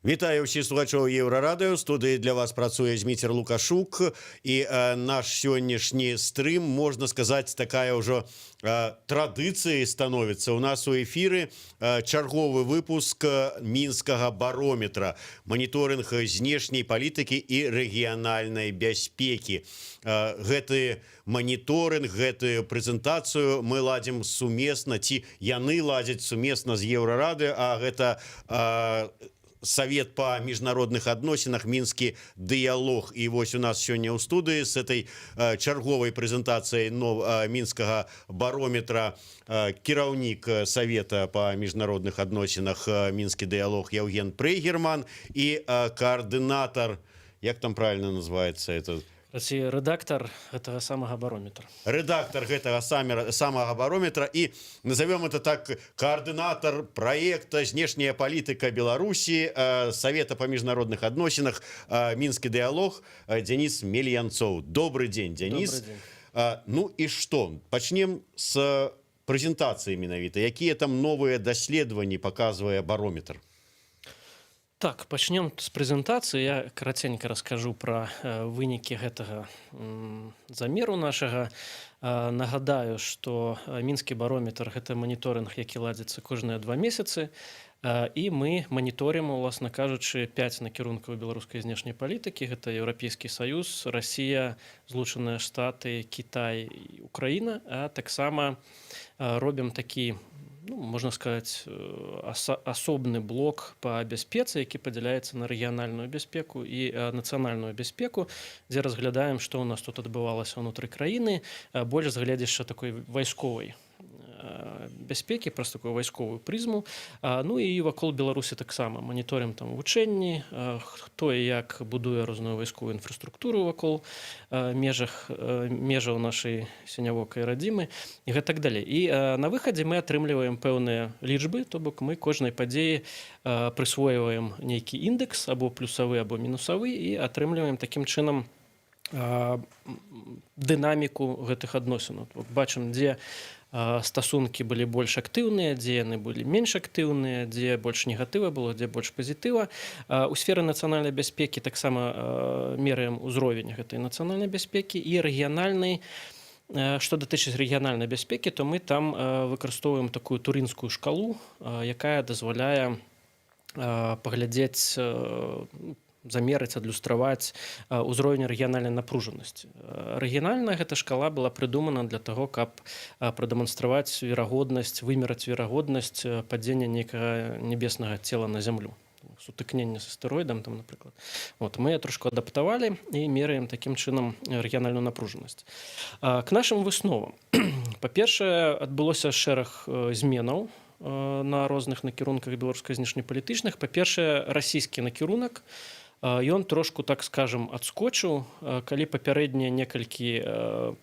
Вітаю ўсіх слухачоў Еўрарадыё. Студыі для вас працуе Зміцер Лукашук. І наш сённяшні стрым, можна сказаць, такая ўжо традыцыяй становіцца. У нас у эфіры чарговы выпуск мінскага барометра. Маніторынг знешняй палітыкі і рэгіянальнай бяспекі. Гэты маніторынг, гэтую прэзентацыю мы ладзім сумесна, ці яны ладзяць сумесна з Еўрарадыё, а гэта Совет по міжнародных адносінах, мінскі дыялог. І вось у нас сёння ў студыі з этой чарговай прэзентацыяй мінскага барометра кіраўнік Совета по міжнародных адносінах мінскі дыялог Яўген Прейгерман і координатор, як там правильно называется это? Редактор гэтага самага барометра. Редактор гэтага самага барометра і назовем это так, координатор проекта «Знешняя палітыка Беларусі», Совета по міжнародных адносінах, мінскі дыялог Денис Мельянцоў. Добрый день, Денис. Добрый день. Ну і што? Пачнем з прэзентацыі менавіта. Якія там новыя даследаванні паказвае барометр? Так, пачнем з прэзентацыі. Я караценька раскажу пра вынікі гэтага замеру нашага. Нагадаю, што мінскі барометр гэта маніторынг, які ладзіцца кожныя 2 месяцы. І мы маніторым, уласна кажучы, 5 накірункаў беларускай знешняй палітыкі. Гэта Еўрапейскі Саюз, Расія, Злучаныя Штаты, Кітай і Украіна. А таксама робім такі, можна сказаць, асобны блок па бяспецы, які падзяляецца на рэгіянальную бяспеку і нацыянальную бяспеку, дзе разглядаем, што ў нас тут адбывалася ўнутры краіны, больш з гледзяшча такой вайсковай бяспекі, праз такую вайсковую прызму. Ну і вакол Беларусі таксама маніторым там вучэнні, хто і як будуе розную вайсковую інфраструктуру вакол межаў нашай сінявокай радзімы і гэтак далей. І на выхадзе мы атрымліваем пэўныя лічбы, то бок мы кожнай падзеі прысвойваем нейкі індэкс, або плюсавы, або мінусавы, і атрымліваем такім чынам дынаміку гэтых адносінаў. Бачым, дзе стасункі былі больш актыўныя, дзе яны былі менш актыўныя, дзе больш негатыва было, дзе больш пазітыва. У сферы нацыянальнай бяспекі таксама мераем узровень гэтай нацыянальнай бяспекі і рэгіянальнай. Што датычыць рэгіянальнай бяспекі, то мы там выкарыстоўваем такую турынскую шкалу, якая дазваляе паглядзець, замерыць, адлюстраваць узровень рэгіянальнай напружанасці. Рэгіянальная гэта шкала была прыдумана для таго, каб прадэманстраваць верагоднасць, вымераць верагоднасць падзення нейкага небеснага цела на зямлю. Сутыкнення з астэроідам, там, напрыклад. Мы трошку адаптавалі і мераем такім чынам рэгіянальную напружанасць. К нашым высновам. Па-першае, адбылося шэраг зменаў на розных накірунках беларускай знешнепалітычных. Па-першае, расійскі накірунак, ён трошку, так скажам, адскочыў. Калі папярэднія некалькі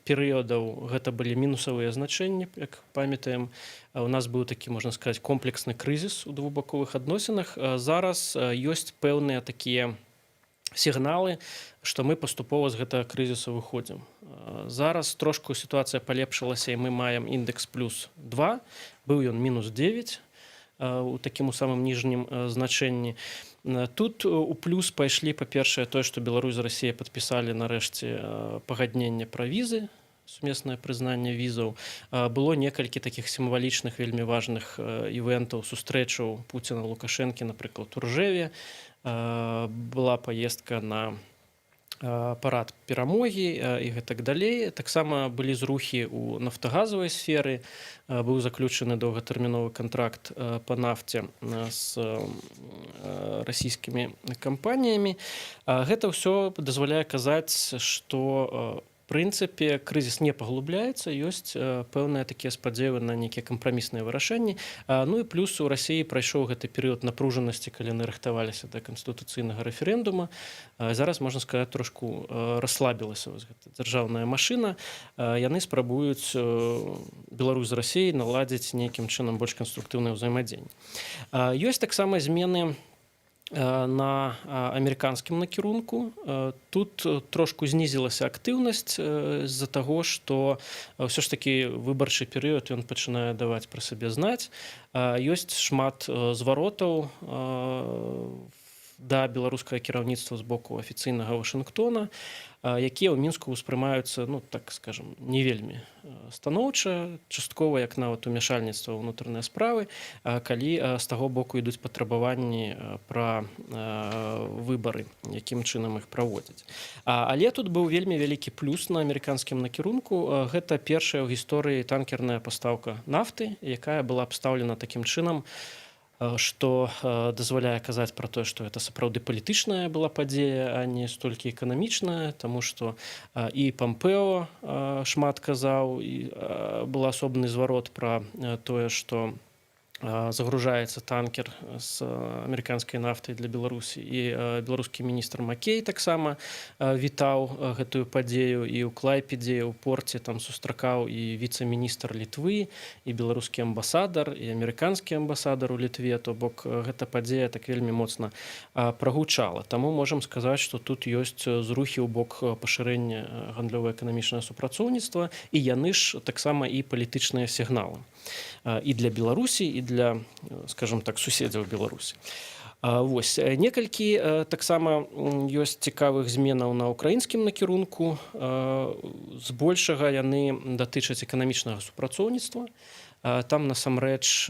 перыядаў гэта былі мінусавыя значэнні, як памятаем, у нас быў такі, можна сказаць, комплексны крызіс у двухбаковых адносінах. Зараз ёсць пэўныя такія сігналы, што мы паступова з гэтага крызісу выходзім. Зараз трошку сітуацыя палепшылася, і мы маем індэкс плюс 2, быў ён мінус 9 у такім самым ніжнім значэнні. Тут у плюс пайшлі, па-першае, тое, што Беларусь з Расіяй падпісалі нарэшце пагадненне пра візы, сумеснае прызнанне візаў. Было некалькі такіх сімвалічных, вельмі важных івентаў, сустрэчаў Пуціна, Лукашэнкі, напрыклад, у Ржэве. Была паездка на парад перамогі і гэтак далей. Таксама былі зрухі ў нафтагазавай сферы. Быў заключаны доўгатэрміновы кантракт па нафце з расійскімі кампаніямі. Гэта ўсё дазваляе казаць, што прынцыпе крызіс не паглубляецца, ёсць пэўныя такія спадзевы на нейкія кампрамісныя вырашэнні. Ну і плюс у Расіі прайшоў гэты перыяд напружанасці, калі яны рыхтаваліся да канстытуцыйнага рэферэндума. Зараз, можна сказаць, трошку расслабілася гэта дзяржаўная машына. Яны спрабуюць Беларусь з Расіяй наладзіць нейкім чынам больш канструктыўнае ўзаемадзеянне. Ёсць таксама змены на амерыканскім накірунку. Тут трошку знізілася актыўнасць з-за таго, што ўсё ж такі выбарчы перыяд ён пачынае даваць пра сабе знаць. Ёсць шмат зваротаў да беларускага кіраўніцтва з боку афіцыйнага Вашынгтона, якія ў мінску ўспрымаюцца, ну так скажем, не вельмі станоўча, часткова як нават умяшальніцтва ў ўнутраныя справы, калі з таго боку ідуць патрабаванні пра выбары, якім чынам іх праводзяць. Але тут быў вельмі вялікі плюс на амерыканскім накірунку. Гэта першая ў гісторыі танкерная пастаўка нафты, якая была абстаўлена такім чынам, што дазваляе казаць пра тое, што гэта сапраўды палітычная была падзея, а не столькі эканамічная, таму што і Пампео шмат казаў, і был асобны зварот пра тое, што загружаецца танкер з амерыканскай нафтай для Беларусі, і беларускі міністр Макей таксама вітаў гэтую падзею, і ў Клайпедзе, у порце там сустракаў і віцэ-міністр Літвы, і беларускі амбасадар, і амерыканскі амбасадар у Літве, то бок гэта падзея так вельмі моцна прагучала. Таму можам сказаць, што тут ёсць зрухі ў бок пашырэння гандлёва-эканамічнага супрацоўніцтва, і яны ж таксама і палітычныя сігналы і для Беларусі, і для, скажем так, суседзяў Беларусі. Вось. Некалькі таксама ёсць цікавых зменаў на ўкраінскім накірунку. Збольшага яны датычаць эканамічнага супрацоўніцтва. Там насамрэч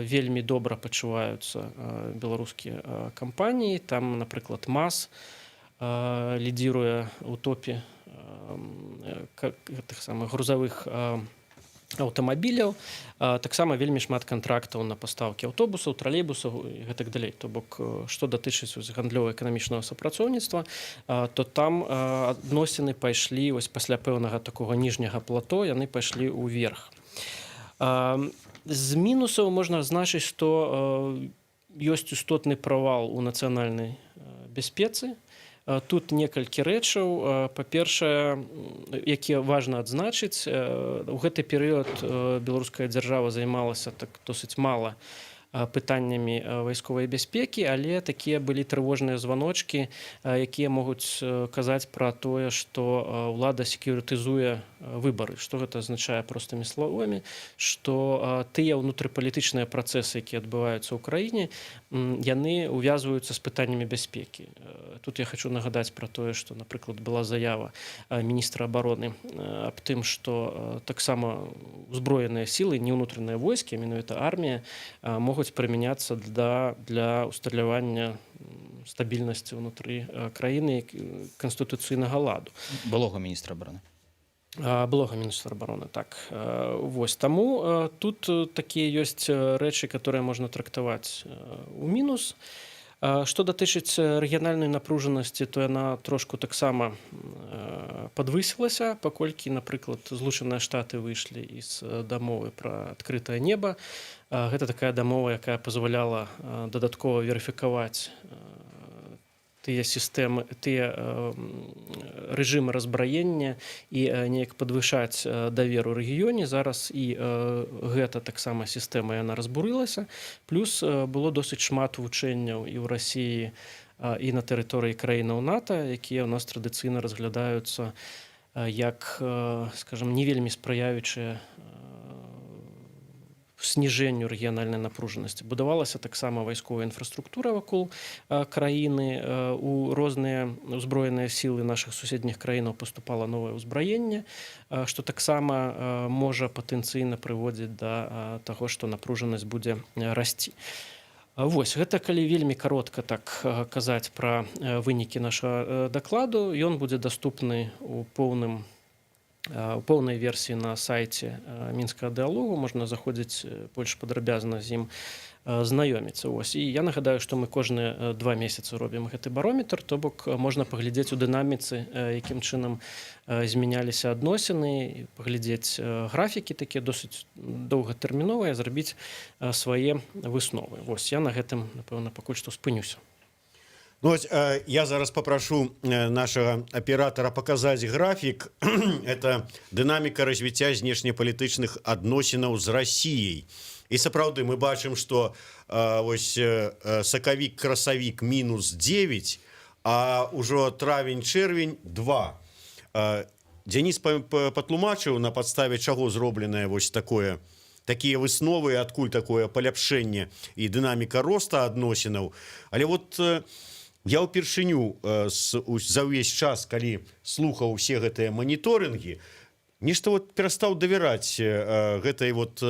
вельмі добра пачуваюцца беларускія кампаніі. Там, напрыклад, МАЗ лідзіруе ў топе тых самых грузавых аўтамабіляў, таксама вельмі шмат кантрактаў на пастаўкі аўтобусаў, тралейбусаў і гэтак далей. То бок, што датычыць гандлёва-эканамічнага супрацоўніцтва, то там адносіны пайшлі вось пасля пэўнага такога ніжняга плато, яны пайшлі ўверх. З мінусаў можна адзначыць, што ёсць істотны правал у нацыянальнай бяспецы. Тут некалькі рэчаў. Па-першае, якія важна адзначыць, у гэты перыяд беларуская дзяржава займалася так досыць мала пытаннямі вайсковай бяспекі, але такія былі трывожныя званочкі, якія могуць казаць пра тое, што ўлада секюрытызуе выбары. Што гэта азначае простымі словамі? Што тыя ўнутрыпалітычныя працэсы, якія адбываюцца ў краіне, яны увязваюцца з пытаннямі бяспекі. Тут я хочу нагадаць пра тое, што, напрыклад, была заява міністра абароны аб тым, што таксама узброеныя сілы, не ўнутраныя войскі, а менавіта армія, могуць прымяняцца для усталявання стабільнасці ўнутры краіны канстытуцыйнага ладу. Былога міністра абароны. Былога міністра абароны, так. Вось. Таму тут такія ёсць рэчы, которые можна трактаваць у мінус. Што датычыць рэгіянальнай напружанасці, то яна трошку таксама падвысілася, паколькі, напрыклад, Злучаныя Штаты выйшлі з дамовы пра адкрытае неба. Гэта такая дамова, якая пазваляла дадаткова верыфікаваць тыя сістэмы, тыя рэжымы разбраення і неяк падвышаць давер у рэгіёне. Зараз і гэта таксама сістэма, яна разбурылася. Плюс было досыць шмат вучэнняў і ў Расіі, і на тэрыторыі краінаў НАТО, якія ў нас традыцыйна разглядаюцца як, скажем, не вельмі спрыяючыя сніжэнню рэгіянальнай напружанасці. Будавалася таксама вайсковая інфраструктура вакол краіны, у розныя ўзброеныя сілы нашых суседніх краінаў паступала новае ўзбраенне, што таксама можа патэнцыйна прыводзіць да таго, што напружанасць будзе расці. Вось, гэта калі вельмі каротка так казаць пра вынікі нашага дакладу. Ён будзе даступны у поўнай версіі на сайце мінскага дыялогу. Можна заходзіць больш падрабязна з ім знаёміцца. І я нагадаю, што мы кожныя 2 месяцы робім гэты барометр, то бок можна паглядзець у дынаміцы, якім чынам змяняліся адносіны, паглядзець графікі такія досыць доўгатэрміновыя, зрабіць свае высновы. Я на гэтым, напэўна, пакуль што спынюся. Ну, я зараз попрошу нашего оператора показать график. Это динамика развития внешнеполитычных адносінаў з Россией. И сапраўды мы бачым, что сакавік-красавік минус 9, а уже травень-чэрвень 2. Денис патлумачыў, на подставе чаго зробленае такія высновы, адкуль такое паляпшэнне і дынаміка роста адносінаў. Але Я ўпершыню за ўвесь час, калі слухаў усе гэтыя маніторынгі, нешта вот перастаў давяраць гэтай вот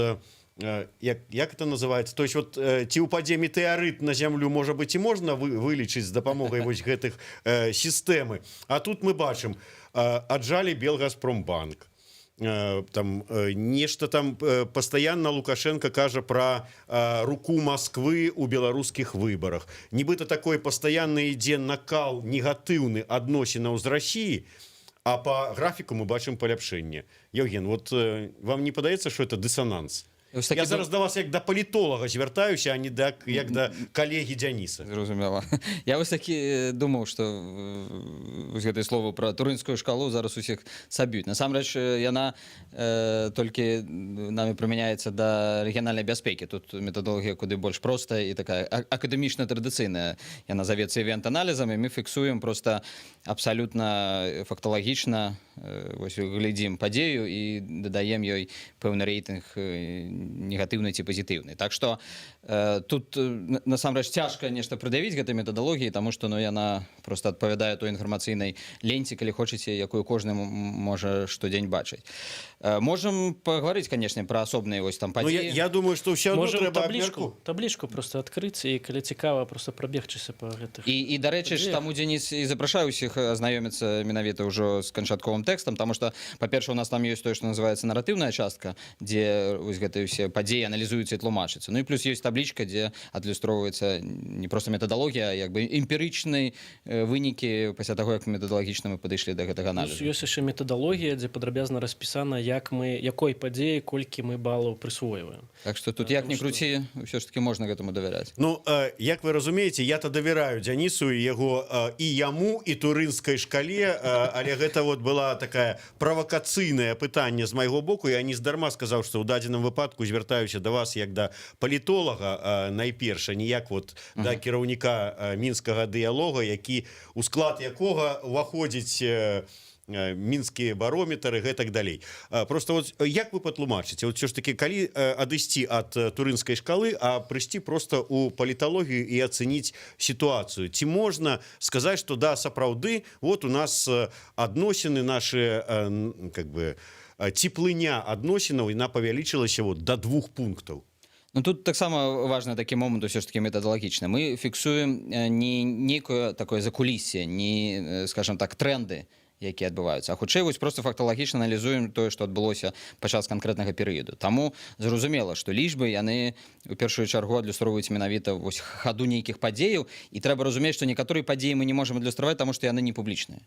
як это называется, то есть вот ці упадзе метэарыт на зямлю, можа быть, і можна вылічыць з дапамогай вось гэтых сістэмы, а тут мы бачым, аджалі Белгазпромбанк, там нешта там пастаянна Лукашенко кажа пра руку Москвы ў беларускіх выбарах, нібыта такой пастаянны ідзе накал негатыўны адносінаў з Расіі, а по графіку мы бачым паляпшэнне. Евген, вот вам не падаецца, что это дысананс? Я зараз да вас як да палітолага звяртаюся, а не як да калегі Дзяніса. Зразумела. Я вось такі думаў, што гэтае слово пра турынскую шкалу зараз усіх саб'юць. Насамрэч, яна толькі намі прымяняецца да рэгіянальнай бяспекі. Тут метадологія куды больш простая і такая акадэмічна-традыцыйная. Яна завецца івент-аналізам, і мы фіксуем проста абсалютна факталагічна, глядзім падзею і дадаем ёй пэўны рэйтынг негатыўны ці пазітыўны. Так што тут насамрэч цяжка нешта прыдавіць гэтай метадалогіі, таму што яна проста адпавядае той інфармацыйнай ленце, калі хочаце, якую кожны можа штодзень бачыць. Можам паговорыць, канешне, пра асобныя вось там падзеі. Я думаю, што ўсё адно Можем трэба таблічку просто адкрыць, і калі цікава, просто прабегчыся па гэтых. І дарэчы ж, таму Дзеніс і запрашаю ўсіх азнаёміцца менавіта ўжо з канчатковым тэкстам, таму што, па-перша, у нас там ёсць тое, што называецца наратыўная частка, дзе вось гэтыя ўсе падзеі аналізуюцца і тлумачацца. Ну і плюс ёсць таблічка, дзе адлюстроўваецца не проста метадалогія, а як бы эмпірычныя вынікі пасля таго, як метадалагічна мы падышлі да гэтага аналізу. Ёсць яшчэ метадалогія, дзе падрабязна распісана, якой падзеі колькі мы балаў прысвойваем. Так што тут як ні круці, ўсё ж таки можна гэтаму давяраць. Ну, як вы разумееце, я-то давяраю Дзянісу і яго і яму, і турынскай шкале, але гэта вот была такая правакацыйнае пытанне з майго боку. Я не здарма сказаў, што ў дадзеным выпадку звяртаюся да вас як да палітолага найперш, а ніяк вот да кіраўніка мінскага дыялога, які у склад якога уваходзіць мінскія барометры, гэтак далей. Просто вот як вы патлумачыце, вот все ж таки, калі адысці ад турынскай шкалы, а прыйсці просто ў паліталогію і ацэніць сітуацыю, ці можна сказаць, што да, сапраўды, вот у нас адносіны наши, как бы, цеплыня адносінаў, яна павялічылася вот до 2 пунктаў. Ну, тут таксама важны такі момант усё ж таки метадалагічны. Мы фіксуем не нейкае такое закуліссе, не, скажем так, тренды, якія адбываюцца, а хутчэй вось просто факталагічна аналізуем тое, што адбылося падчас канкрэтнага перыяду. Таму зразумела, што лічбы яны у першую чаргу адлюстроўваюць менавіта вось хаду нейкіх падзеяў, і трэба разумець, што некаторыя падзеі мы не можам адлюстраваць, таму што яны не публічныя.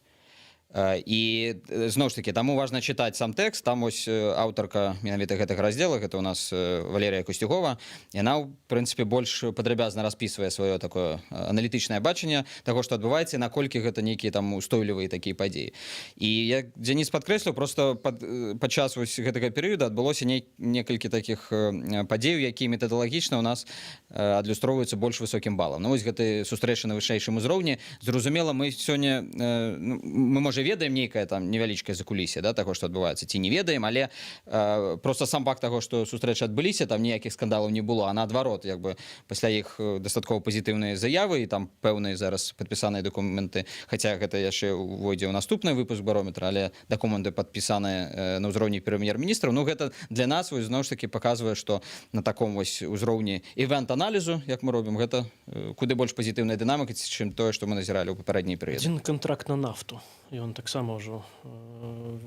І зноў ж таки, таму важна чытаць сам тэкст. Там ось аўтарка менавіта гэтага раздзела, гэта у нас Валерія Костюгова, яна ў прынцыпе больш падрабязна распісвае сваё такое аналітычнае бачанне таго, што адбываецца, наколькі гэта нейкія там устойлівыя такія падзеі. І як Дзеніс падкрэсліў, просто падчас вось гэтага перыяда адбылося некалькі такіх падзеяў, якія метадалагічна у нас адлюстроўваюцца больш высокім балам. Ну вось гэты сустрэчы на вышэйшым узроўні. Зразумела, мы сёння мы можа ведаем нейкае там невялічкае закуліссе, да, таго, што адбываецца, ці не ведаем, але просто сам факт таго, што сустрэчы адбыліся, там ніякіх скандалаў не было, а наадварот, як бы пасля іх дастаткова пазітыўныя заявы і там пэўныя зараз падпісаныя дакументы, хаця гэта яшчэ увойдзе ў наступны выпуск барометра, але дакументы падпісаныя на ўзроўні прэм'ер-міністраў. Ну гэта для нас вось зноў ж таки паказвае, што на таком вось узроўні івент-аналізу, як мы робім, гэта куды больш пазітыўная дынаміка, чым тое, што мы назіралі ў папярэдні перыяд. Адзін кантракт на нафту, і он таксама ўжо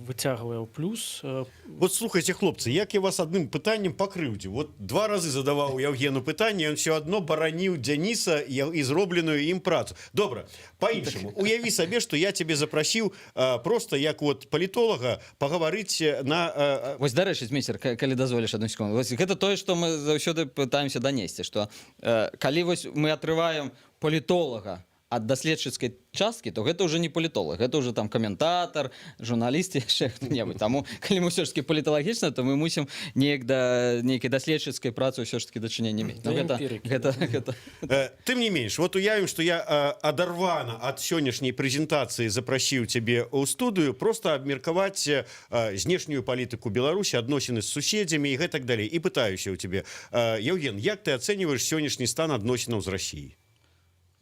выцягвае ў плюс. Вот слухайте, хлопцы, як я вас адным пытаннем пакрыўдзіў. Вот 2 разы задаваў Евгену пытанне, ён все адно бараніў Дзяніса і зробленую ім працу. Добра, па-іншаму. Уяві сабе, што я цябе запрасіў просто як вот палітолага пагаварыць на... Вось, дарэчы, змейстер, калі дазволіш адну секунду. Вось гэта тое, што мы заўсёды пытаемся данесці, што калі вось мы атрываем палітолага ад даследчыцкай часткі, то гэта ўжо не палітолог, гэта ўжо там каментатар, журналіст, яшчэ хто-небудзь. Таму, калі мы ўсё ж таки паліталагічна, то мы мусім неяк да нейкай даследчыцкай працы ўсё ж таки дачынення мець. Ну, гэта. Тым не менш, вот уявім, што я адарвана ад сённяшняй прэзентацыі запрасіў цябе ў студыю просто абмеркаваць знешнюю палітыку Беларусі, адносіны з суседзямі і гэтак далей. І пытаюся ў цябе, Евген, як ты ацэньваеш сённяшні стан адносінаў з Расіяй?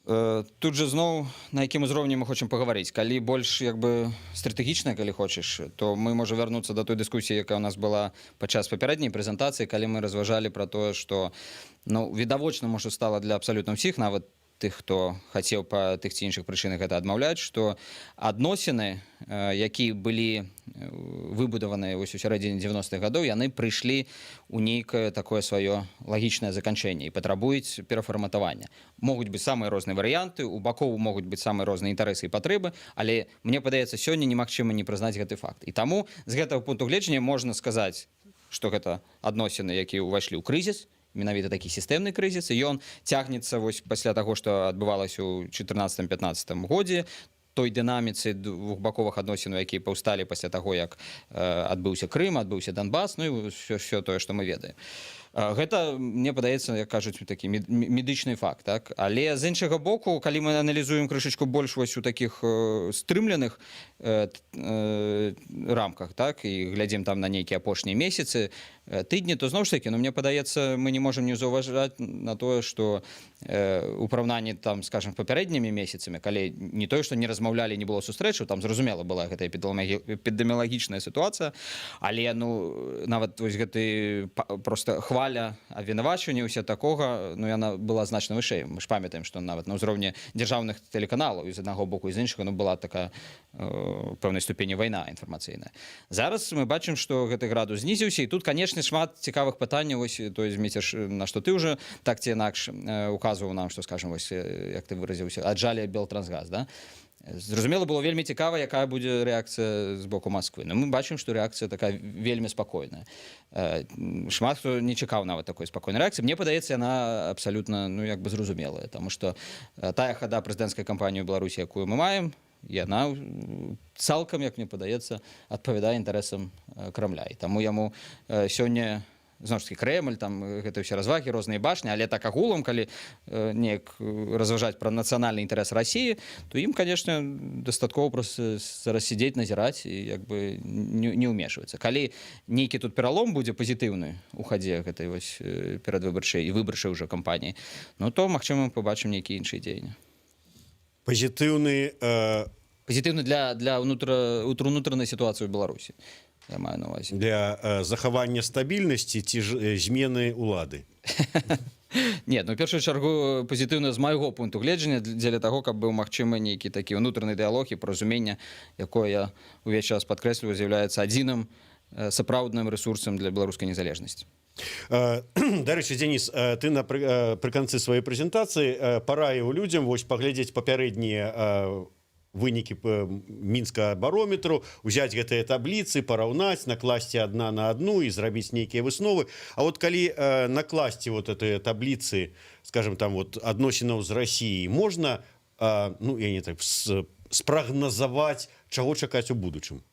Тут же зноў на якім узроўні мы хочам пагаварыць, калі больш як бы стратэгічна, калі хочаш, то мы можам вярнуцца да той дыскусіі, якая ў нас была падчас папярэдняй прэзентацыі, калі мы разважалі пра тое, што відавочна можа стала для абсалютна ўсіх, нават тых, хто хацеў па тых ці іншых прычынах гэта адмаўляць, што адносіны, якія былі выбудаваныя вось у сярэдзіне 90-х гадоў, яны прыйшлі ў нейкае такое сваё лагічнае заканчэнне і патрабуюць перафарматавання. Могуць быць самыя розныя варыянты, у бакоў могуць быць самыя розныя інтарэсы і патрэбы, але мне падаецца, сёння немагчыма не прызнаць гэты факт. І таму з гэтага пункту гледжання можна сказаць, што гэта адносіны, якія ўвайшлі ў крызіс, менавіта такі сістэмны крызіс, і ён цягнецца вось пасля таго, што адбывалася ў 14-15 годзе, той дынаміцы двухбаковых адносінаў, якія паўсталі пасля таго, як адбыўся Крым, адбыўся Донбас, ну і ўсё тое, што мы ведаем. Гэта, мне падаецца, як кажуць, такі медычны факт, так? Але з іншага боку, калі мы аналізуем крышачку больш вось у такіх стрымленых рамках, так, і глядзім там на нейкія апошнія месяцы, тыдні, то зноў ж такі, мне падаецца, мы не можам не заўважаць на тое, што у параўнанні там, скажем, папярэднімі месяцамі, калі не тое, што не размаўлялі, не было сустрэчаў, там зразумела была гэта эпідэміялагічная сітуацыя, але нават вось гэты проста хваля абвінавачвання ўся такога, яна была значна вышэй. Мы ж памятаем, што нават на ўзроўні дзяржаўных тэлеканалаў з аднаго боку і з іншага была такая пэўнай ступені вайна інфармацыйная. Зараз мы бачым, што гэты градус знізіўся, і тут, канешне, шмат цікавых пытанняў, вось той Зміцер, на што ты ўжо так ці інакш указваў нам, што, скажам, вось як ты выразіўся, аджалі Белтрансгаз, да? Зразумела, было вельмі цікава, якая будзе рэакцыя з боку Масквы. Мы бачым, што рэакцыя такая вельмі спакойная. Шмат хто не чакаў нават такой спакойнай рэакцыі. Мне падаецца, яна абсалютна як бы зразумелая, таму што тая хада прэзідэнцкай кампаніі ў Беларусі, якую мы маем, яна цалкам, як мне падаецца, адпавядае інтарэсам Крамля. І таму яму сёння зноў ж такі Крэмль, там гэта ўсе развагі, розныя башні, але так агулам, калі неяк разважаць пра нацыянальны інтарэс Расіі, то ім, канешне, дастаткова проста зараз сядзець, назіраць і як бы не ўмешвацца. Калі нейкі тут пералом будзе пазітыўны ў хадзе гэтай вось перадвыбарчай і выбарчай ужо кампаніі, то, магчыма, мы побачым нейкія іншыя дзеянні. Пазітыўны для унутранай сітуацыі ў Беларусі. Я маю на увазе. Для захавання стабільнасці ці змены ўлады? Не, у першую чаргу пазітыўна з майго пункту гледжання дзеля таго, каб быў магчымы нейкі такі ўнутраны дыялог і паразуменне, якое я увесь час падкрэсліваю, з'яўляецца адзіным сапраўдным рэсурсам для беларускай незалежнасці. Дарэчы, Дзеніс, ты пры канцы сваёй прэзентацыі параіў людзям вось паглядзець папярэднія вынікі мінскага барометру, узяць гэтыя табліцы, параўнаць, накласці адна на адну і зрабіць нейкія высновы. А вот калі накласці вот гэтыя табліцы, скажем, там вот адносінаў з Расіяй, можна спрагназаваць, чаго чакаць у будучым?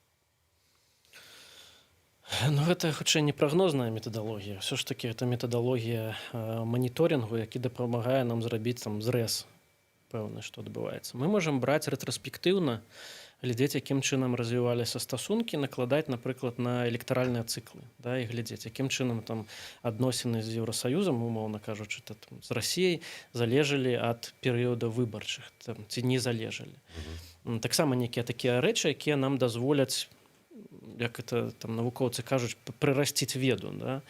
Гэта хутчэй не прагнозная метадалогія. Ўсё ж такі гэта метадалогія маніторынгу, які дапамагае нам зрабіць там зрэз пэўна, што адбываецца. Мы можам браць рэтраспектыўна, глядзець, якім чынам развіваліся стасункі, накладаць, напрыклад, на электаральныя цыклы, да, і глядзець, якім чынам там адносіны з Еўрасаюзам, умоўна кажучы, з Расіяй залежалі ад перыяда выбарчых, ці не залежалі. Таксама нейкія такія рэчы, якія нам дазволяць, як это там навукоўцы кажуць, прырасціць веду, да.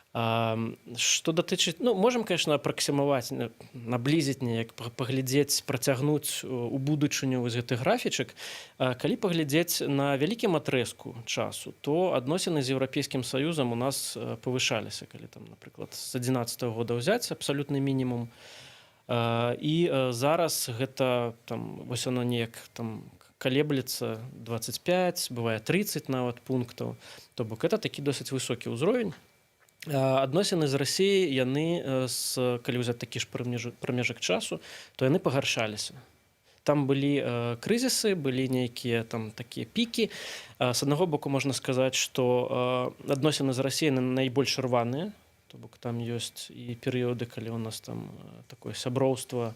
Што датычыць, можам, конечно, апраксімаваць, наблізіць неяк, паглядзець, працягнуць у будучыню вось гэты графічак. Калі паглядзець на вялікім адрэзку часу, то адносіны з Еўрапейскім Саюзам у нас павышаліся, калі там, напрыклад, з 11-го года ўзяць абсалютны мінімум. І зараз гэта там вось оно неяк там калеблецца 25, бывае 30 нават пунктаў. То бок гэта такі досыць высокі ўзровень. Адносіны з Расіяй, яны, калі ўзяць такі ж прамежак часу, то яны пагаршаліся. Там былі крызісы, былі нейкія там такія пікі. З аднаго боку можна сказаць, што адносіны з Расіяй найбольш рваныя, то бок там ёсць і перыёды, калі у нас там такое сяброўства,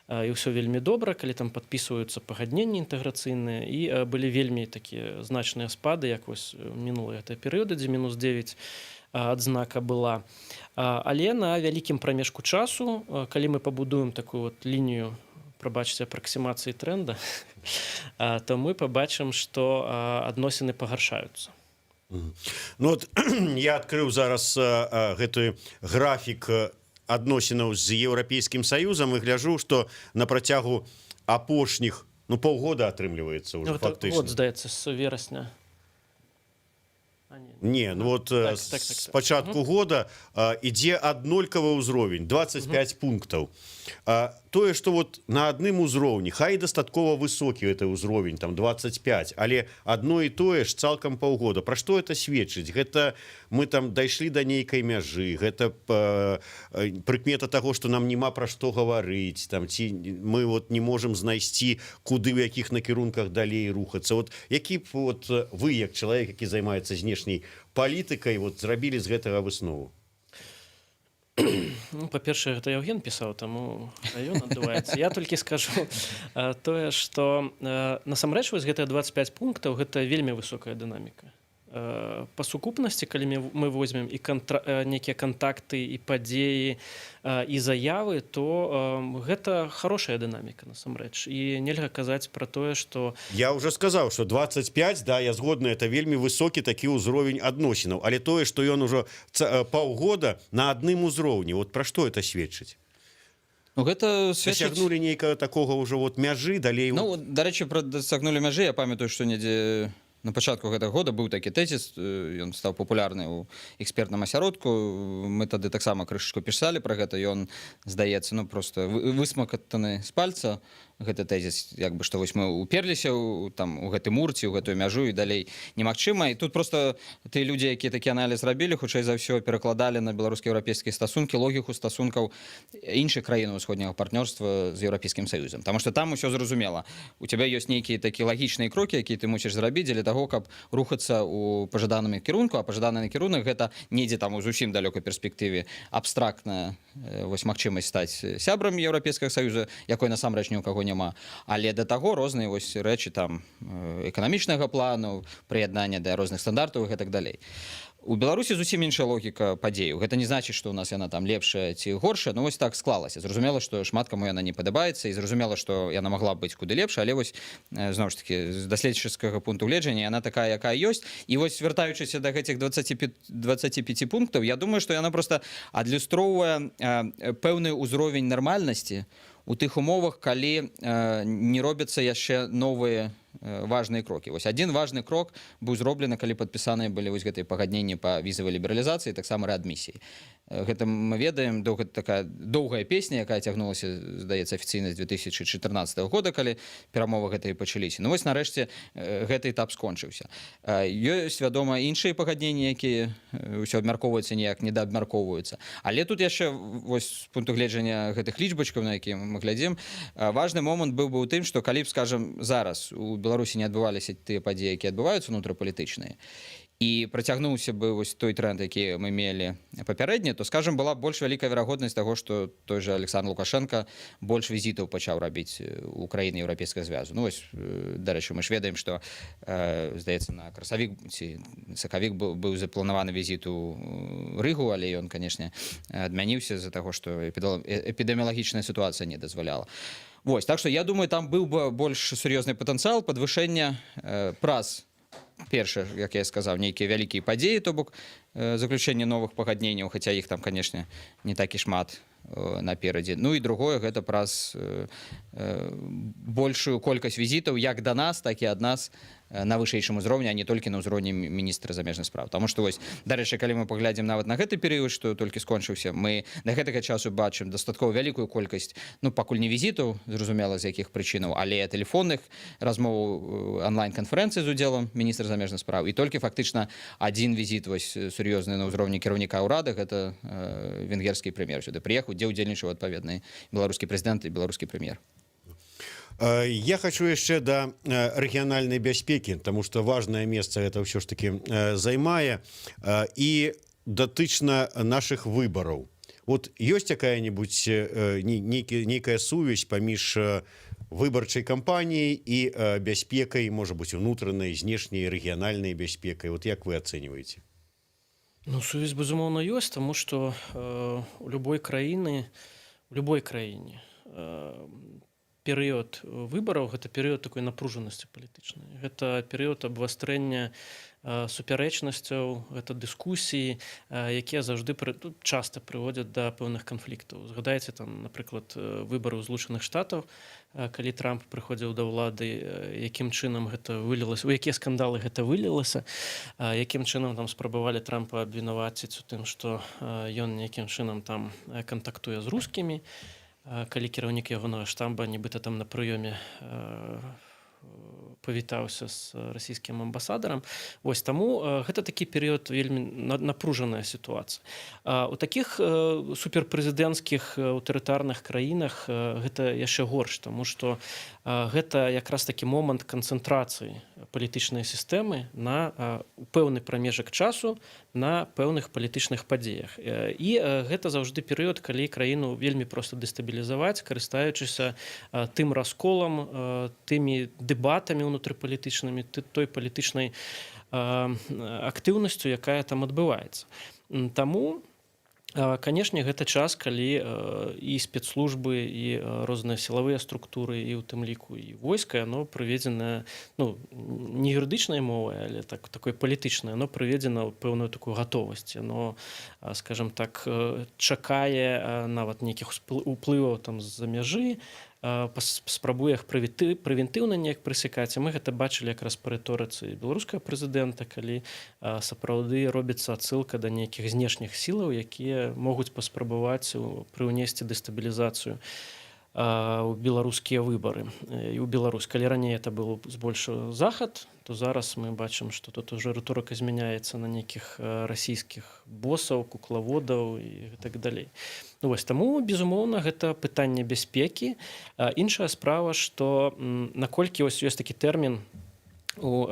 і ўсё вельмі добра, калі там падпісваюцца пагадненні інтэграцыйныя, і былі вельмі такія значныя спады, як вось мінулыя гэтыя перыёды, дзе -9 адзнака была. Але на вялікім прамежку часу, калі мы пабудуем такую вот лінію прабачце, апраксімацыі трэнда, то мы пабачым, што адносіны пагаршаюцца. Ну вот я открыў зараз гэты графік адносінаў з Еўрапейскім Саюзам і гляжу, што на працягу апошніх паўгода атрымліваецца ўжо фактычна. Вот, здаецца, з верасня. Не, ну вот Так. с початку года ідзе аднолькавы ўзровень 25 пунктаў. Тое, што вот на адным узроўні, хай дастаткова высокі гэты ўзровень, там 25, але адно і тое ж цалкам паўгода. Пра што это сведчыць? Гэта мы там дайшлі да нейкай мяжы, гэта прыкмета таго, што нам няма пра што гаварыць, там ці мы вот не можам знайсці, куды ў якіх накірунках далей рухацца. Вот які б вот вы, як чалавек, які займаецца знешняй палітыкай, вот зрабілі з гэтага выснову? Ну, па-першае, гэта Яўген пісаў, таму ён адбываецца. Я толькі скажу тое, што насамрэч вось гэтыя 25 пунктаў гэта вельмі высокая дынаміка. Па сукупнасці, калі мы возьмем і нейкія кантакты і падзеі і заявы, то гэта хорошая дынаміка насамрэч. І нельга казаць пра тое, што Я уже сказаў, што 25, да, я згодны, это вельмі высокі такі ўзровень адносінаў, але тое, што ён ужо паўгода на адным узроўні, вот пра што это сведчыць? Ну, гэта сведчыць... Дасягнулі нейкага такога ўжо вот мяжы, далей... Ну, дарэчы, пра дасягнулі мяжы, я памятаю, што недзе на пачатку гэтага года быў такі тэзіс, ён стаў папулярны ў экспертным асяродку, мы тады таксама крышачку пісалі пра гэта, ён, здаецца, ну, просто высмакатаны з пальца, гэты тэзіс, як бы, што вось мы уперліся у гэты мурці, у гэтую мяжу і далей немагчыма. І тут просто тыя людзі, якія такі аналіз рабілі, хутчэй за ўсё перакладалі на беларуска-еўрапейскія стасункі логіку стасункаў іншых краін усходняга партнёрства з Еўрапейскім Саюзам. Таму што там усё зразумела. У цябе ёсць нейкія такі лагічныя крокі, якія ты мусіш зрабіць для таго, каб рухацца ў пажаданым кірунку, а пажаданы кірунак гэта недзе там у зусім далёкай перспектыве абстрактная вось магчымасць стаць сябрам Еўрапейскага Саюза, якой насамрэч ні ў каго няма. Але да таго розныя вось рэчы там эканамічнага плану, прыяднання да розных стандартаў і гэтак далей. У Беларусі зусім іншая логіка падзеяў. Гэта не значыць, што ў нас яна там лепшая ці горшая, но вось так склалася. Зразумела, што шмат каму яна не падабаецца, і зразумела, што яна магла быць куды лепшая, але вось зноў ж такі з даследчыцкага пункту гледжання яна такая, якая ёсць. І вось вяртаючыся да гэтых 25 пунктаў, я думаю, што яна проста адлюстроўвае пэўны ўзровень нармальнасці у тых умовах, калі не робяцца яшчэ новыя важныя крокі. Вось адзін важны крок быў зроблены, калі падпісаныя былі вось гэтыя пагадненні па візавай лібералізацыі, таксама рэадмісіі. Гэта мы ведаем, такая доўгая песня, якая цягнулася, здаецца, афіцыйна з 2014 года, калі перамовы гэтыя пачаліся. Ну вось нарэшце гэты этап скончыўся. Ёсць, вядома, іншыя пагадненні, якія ўсё абмяркоўваюцца, ніяк недаабмяркоўваюцца. Але тут яшчэ вось з пункту гледжання гэтых лічбачкаў, на якія мы глядзім, важны момант быў бы ў тым, што калі б, скажам, зараз у Беларусі не адбываліся тыя падзеі, якія адбываюцца унутрапалітычныя, і працягнуўся бы вось той тренд, які мы мелі папярэдне, то, скажам, была больш вялікая верагоднасць таго, што той же Александр Лукашенко больш візітаў пачаў рабіць у краіны Еўрапейскага звязу. Ну вось, дарэчы, мы ж ведаем, што, здаецца, на красавік ці сакавік быў запланаваны візіт у Рыгу, але ён, канешне, адмяніўся з-за таго, што эпідэміялагічная сітуацыя не дазваляла. Вось, так што я думаю, там быў бы больш сур'ёзны патэнцыял падвышэння праз, першае, як я сказаў, нейкія вялікія падзеі, то бок заключэнне новых пагадненняў, хаця іх там, канешне, не так і шмат наперадзе. Ну і другое, гэта праз большую колькасць візітаў як да нас, так і ад нас на вышэйшым узроўні, а не толькі на ўзроўні міністра замежных спраў. Таму што вось, дарэчы, калі мы паглядзім нават на гэты перыяд, што толькі скончыўся, мы да гэтага часу бачым дастаткова вялікую колькасць, ну, пакуль не візітаў, зразумела, з якіх прычынаў, але тэлефонных размоў, онлайн-канферэнцыі з удзелам міністра замежных спраў. І толькі фактычна адзін візіт вось сур'ёзны на ўзроўні кіраўніка ўрада, гэта венгерскі прэм'ер сюды прыехаў, дзе ўдзельнічаў адпаведны беларускі прэзідэнт і беларускі прэм'ер. Я хочу яшчэ да рэгіянальнай бяспекі, таму што важнае месца гэта ўсё ж такі займае, і датычна нашых выбараў. Вот ёсць якая-небудзь нейкая сувязь паміж выбарчай кампаніяй і бяспекай, можа быць, унутранай, знешняй, рэгіянальнай бяспекай. Вот як вы ацэньваеце? Ну, сувязь, безумоўна, ёсць, таму што у любой краіне перыяд выбараў гэта перыяд такой напружанасці палітычнай. Гэта перыяд абвастрэння супярэчнасцяў, гэта дыскусіі, якія заўжды часта прыводзяць да пэўных канфліктаў. Згадайце там, напрыклад, выбары ў Злучаных Штатаў, калі Трамп прыходзіў да ўлады, якім чынам гэта вылілася, у якія скандалы гэта вылілася, якім чынам там спрабавалі Трампа абвінаваціць у тым, што ён нейкім чынам там кантактуе з рускімі, калі кіраўнік ягонага штаба нібыта там на прыёме павітаўся з расійскім амбасадарам. Вось таму гэта такі перыяд вельмі напружаная сітуацыя. У такіх суперпрэзідэнцкіх аўтарытарных краінах гэта яшчэ горш, таму што гэта якраз такі момант канцэнтрацыі палітычнай сістэмы на пэўны прамежак часу на пэўных палітычных падзеях. І гэта заўжды перыяд, калі краіну вельмі проста дэстабілізаваць, карыстаючыся тым расколам, тымі дэбатамі унутрыпалітычнымі, той палітычнай актыўнасцю, якая там адбываецца. Таму, канешне, гэта час, калі і спецслужбы, і розныя сілавыя структуры, і ў тым ліку і войска, яно прыведзена, не юрыдычнай мовай, але такой палітычнай, яно прыведзена ў пэўную такую гатовасць. Яно, скажем так, чакае нават нейкіх уплываў там з-за мяжы, спрабуе іх прэвентыўна неяк прысякаць. Мы гэта бачылі якраз па рыторыцы беларускага прэзідэнта, калі сапраўды робіцца адсылка да нейкіх знешніх сілаў, якія могуць паспрабаваць прыўнесці дэстабілізацыю у беларускія выбары і ў Беларусь. Калі раней это быў збольш захад, то зараз мы бачым, што тут уже рыторыка змяняецца на нейкіх расійскіх босаў, куклаводаў і так далей. Вось таму, безумоўна, гэта пытанне бяспекі. Іншая справа, што наколькі ёсць такі тэрмін у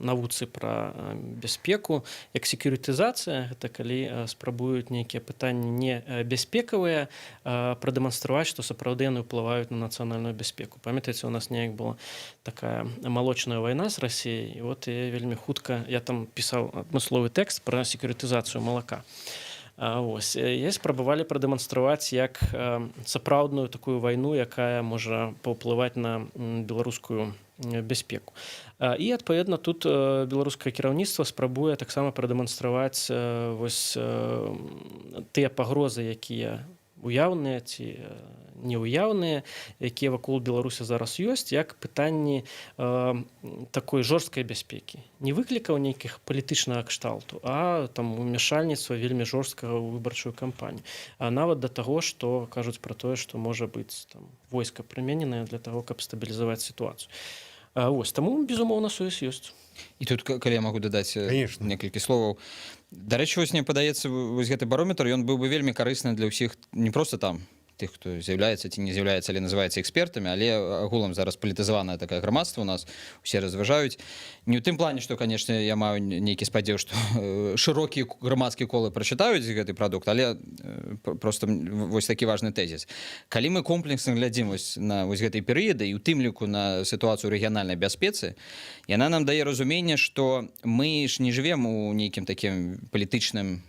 навуцы пра бяспеку, як секюрытызацыя, гэта калі спрабуюць нейкія пытанні не бяспекавыя прадэманстраваць, што сапраўды яны ўплываюць на нацыянальную бяспеку. Памятаеце, у нас неяк была такая малочная вайна з Расіяй, і от я вельмі хутка, я там пісаў адмысловы тэкст пра секюрытызацыю малака. Ось, я спрабавалі прадэманстраваць як сапраўдную такую вайну, якая можа паўплываць на беларускую бяспеку. І, адпаведна, тут беларускае кіраўніцтва спрабуе таксама прадэманстраваць вось тыя пагрозы, якія уяўныя ці неуяўныя, якія вакол Беларусі зараз ёсць, як пытанні такой жорсткай бяспекі. Не выклікаў нейкіх палітычнага кшталту, а там умяшальніцтва вельмі жорсткага ў выбарчую кампанію. А нават да таго, што кажуць пра тое, што можа быць там войска прымененае для таго, каб стабілізаваць сітуацыю. Вось, таму, безумоўна, сувязь ёсць. І тут, калі я магу дадаць некалькі словаў. Дарэчы, вось мне падаецца, вось гэты барометр, ён быў бы вельмі карысны для ўсіх, не проста там, тых, хто з'яўляецца ці не з'яўляецца, але называецца экспертамі, але агулам зараз палітызаванае такае грамадства у нас, усе разважаюць. Не ў тым плане, што, канешне, я маю нейкі спадзеў, што шырокія грамадскія колы прачытаюць гэты прадукт, але проста вось такі важны тэзіс. Калі мы комплексна глядзім на гэтай перыяды і ў тым ліку на сітуацыю рэгіянальнай бяспецы, яна нам дае разуменне, што мы ж не жывем у нейкім такім палітычным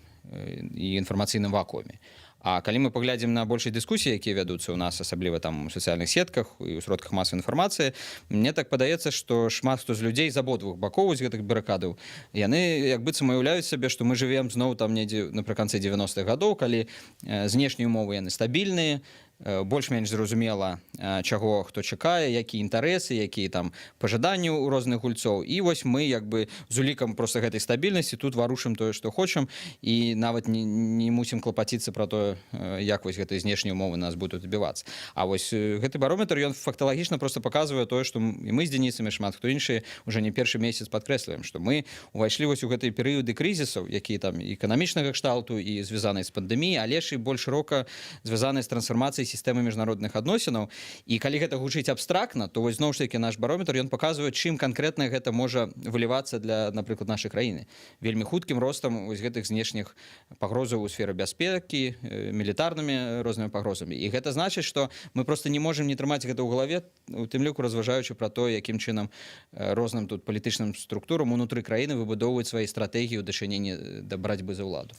і інфармацыйным вакууме. А калі мы паглядзім на большай дыскусіі, якія вядуцца ў нас, асабліва там у сацыяльных сетках і ў сродках масавай інфармацыі, мне так падаецца, што шмат хто з людзей з абодвух бакоў з гэтых барыкадаў, яны як быццам уяўляюць сабе, што мы жывем зноў там недзе напрыканцы 90-х гадоў, калі знешнія умовы яны стабільныя, больш-менш зразумела, чаго хто чакае, якія інтарэсы, якія там пажаданні ў розных гульцоў. І вось мы як бы з улікам проста гэтай стабільнасці тут варушым тое, што хочам, і нават не мусім клапаціцца пра тое, як вось гэтыя знешнія умовы нас будуць адбівацца. А вось гэты барометр, ён факталагічна проста паказвае тое, што і мы з Денісамі, шмат хто іншыя уже не першы месяц падкрэсліваем, што мы увайшлі вось у гэтыя перыяды крызісаў, якія там эканамічнага кшталту і звязаныя з пандэміяй, але ж і больш шырока звязаныя з трансфармацыяй сістэмы міжнародных адносінаў. І калі гэта гучыць абстрактна, то вось зноў ж такі наш барометр, ён паказвае, чым канкрэтна гэта можа вылівацца для, напрыклад, нашай краіны. Вельмі хуткім ростам вось гэтых знешніх пагрозаў у сферы бяспекі, мілітарнымі рознымі пагрозамі. І гэта значыць, што мы проста не можам не трымаць гэта ў галаве, у тым ліку разважаючы пра тое, якім чынам розным тут палітычным структурам унутры краіны выбудоўваюць свае стратэгіі ў дачыненні да барацьбы за ўладу.